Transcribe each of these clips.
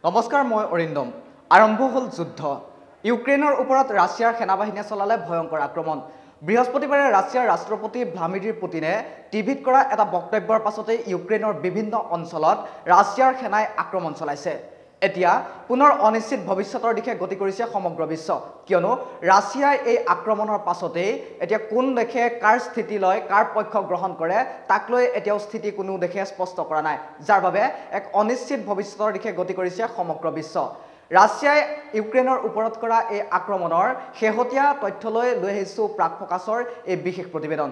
নমস্কাৰ মই অৰিন্দম আৰম্ভ হল যুদ্ধ ইউক্ৰেইনৰ ওপৰত ৰাছিয়াৰ সেনাবাহিনীয়ে চলালে ভয়ংকৰ আক্ৰমণ বৃহস্পতিবাৰে ৰাছিয়াৰ ৰাষ্ট্ৰপতি ভ্লাদিমিৰ পুটিনে টিভিত কৰা এটা বক্তব্যৰ পাছতে ইউক্ৰেইনৰ বিভিন্ন অঞ্চলত ৰাছিয়াৰ সেনাই আক্ৰমণ চলাইছে এতিয়া পুনৰ অনিশ্চিত ভৱিষ্যতৰ দিশে গতি কৰিছে সমগ্ৰ বিশ্ব কিয়নো ৰাছিয়াই এই আক্ৰমণৰ পাছতে এতিয়া কোন দেশে কাৰ স্থিতি লয় কাৰ পক্ষ গ্ৰহণ কৰে তাক লৈ এতিয়াও স্থিতি কোনো দেশে স্পষ্ট কৰা নাই যাৰ বাবে এক অনিশ্চিত ভৱিষ্যতৰ দিশে গতি কৰিছে সমগ্ৰ বিশ্ব ৰাছিয়াই ইউক্ৰেইনৰ ওপৰত কৰা এই আক্ৰমণৰ শেহতীয়া তথ্য লৈ আহিছো প্ৰাক ফোকাছৰ এই বিশেষ প্ৰতিবেদন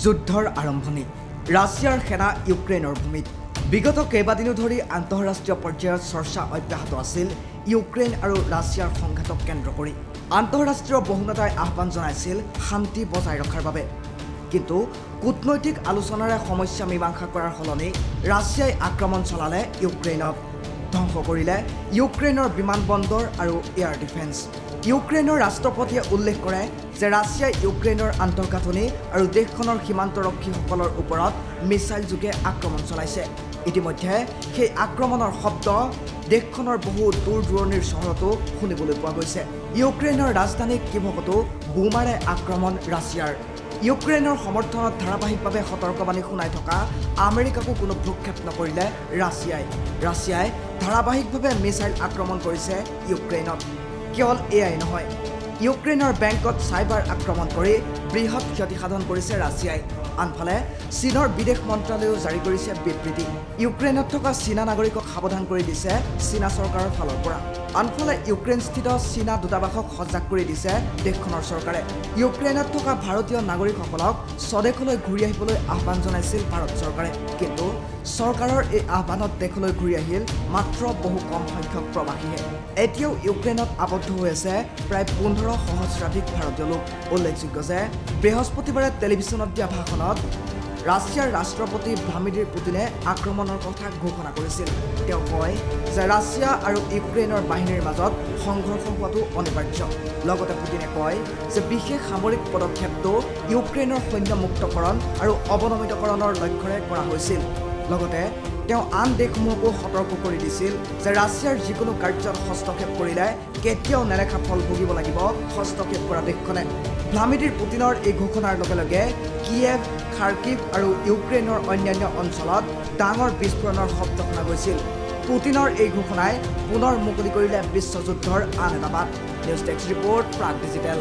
যুদ্ধৰ আৰম্ভণি ৰাছিয়াৰ সেনা ইউক্ৰেইনৰ ভূমিত বিগত কেইবাদিনো ধৰি আন্তঃৰাষ্ট্ৰীয় পৰ্যায়ত চৰ্চা অব্যাহত আছিল ইউক্ৰেইন আৰু ৰাছিয়াৰ সংঘাতক কেন্দ্ৰ কৰি আন্তঃৰাষ্ট্ৰীয় বহুমতাই আহ্বান জনাইছিল শান্তি বজাই ৰখাৰ বাবে কিন্তু কূটনৈতিক আলোচনাৰে সমস্যা মীমাংসা কৰাৰ সলনি ৰাছিয়াই আক্ৰমণ চলালে ইউক্ৰেইনক ধ্বংস কৰিলে ইউক্ৰেইনৰ বিমানবন্দৰ আৰু এয়াৰ ডিফেন্স ইউক্ৰেইনৰ ৰাষ্ট্ৰপতিয়ে উল্লেখ কৰে যে ৰাছিয়াই ইউক্ৰেইনৰ আন্তঃগাঁথনি আৰু দেশখনৰ সীমান্তৰক্ষীসকলৰ ওপৰত মিছাইল যোগে আক্ৰমণ চলাইছে ইতিমধ্যে সেই আক্ৰমণৰ শব্দ দেশখনৰ বহু দূৰ দূৰণিৰ চহৰতো শুনিবলৈ পোৱা গৈছে ইউক্ৰেইনৰ ৰাজধানী কিভতো বোমাৰে আক্ৰমণ ৰাছিয়াৰ ইউক্ৰেইনৰ সমৰ্থনত ধাৰাবাহিকভাৱে সতৰ্কবাণী শুনাই থকা আমেৰিকাকো কোনো ভ্ৰক্ষেপ নকৰিলে ৰাছিয়াই ধাৰাবাহিকভাৱে মিছাইল আক্ৰমণ কৰিছে ইউক্ৰেইনত কেৱল এয়াই নহয় ইউক্ৰেইনৰ বেংকত চাইবাৰ আক্ৰমণ কৰি বৃহৎ ক্ষতি সাধন কৰিছে ৰাছিয়াই আনফালে চীনৰ বিদেশ মন্ত্ৰালয়েও জাৰি কৰিছে বিবৃতি ইউক্ৰেইনত থকা চীনা নাগৰিকক সাৱধান কৰি দিছে চীনা চৰকাৰৰ ফালৰ পৰা আনফালে ইউক্ৰেইনস্থিত চীনা দূতাবাসক সজাগ কৰি দিছে দেশখনৰ চৰকাৰে ইউক্ৰেইনত থকা ভাৰতীয় নাগৰিকসকলক স্বদেশলৈ ঘূৰি আহিবলৈ আহ্বান জনাইছিল ভাৰত চৰকাৰে কিন্তু চৰকাৰৰ এই আহ্বানত দেশলৈ ঘূৰি আহিল মাত্ৰ বহু কম সংখ্যক প্ৰৱাসীহে এতিয়াও ইউক্ৰেইনত আবদ্ধ হৈ আছে প্ৰায় 15 সহস্ৰাধিক ভাৰতীয় লোক উল্লেখযোগ্য যে বৃহস্পতিবাৰে টেলিভিছনত দিয়া ভাষণত ৰাছিয়াৰ ৰাষ্ট্ৰপতি ভ্লাদিমিৰ পুটিনে আক্ৰমণৰ কথা ঘোষণা কৰিছিল তেওঁ কয় যে ৰাছিয়া আৰু ইউক্ৰেইনৰ বাহিনীৰ মাজত সংঘৰ্ষ হোৱাটো অনিবাৰ্য লগতে পুটিনে কয় যে বিশেষ সামৰিক পদক্ষেপটো ইউক্ৰেইনৰ সৈন্য মুক্তকৰণ আৰু অৱনমিতকৰণৰ লক্ষ্যৰে কৰা হৈছিল লগতে তেওঁ আন দেশসমূহকো সতৰ্ক কৰি দিছিল যে ৰাছিয়াৰ যিকোনো কাৰ্যত হস্তক্ষেপ কৰিলে কেতিয়াও নেদেখা ফল ভুগিব লাগিব হস্তক্ষেপ কৰা দেশখনে ভ্লাদিমিৰ পুটিনৰ এই ঘোষণাৰ লগে লগে কিয়েভ খাৰ্কিভ আৰু ইউক্ৰেইনৰ অন্যান্য অঞ্চলত ডাঙৰ বিস্ফোৰণৰ শব্দ শুনা গৈছিল পুটিনৰ এই ঘোষণাই পুনৰ মুকলি কৰিলে বিশ্বযুদ্ধৰ আন এটা বাট news desk report Prag digital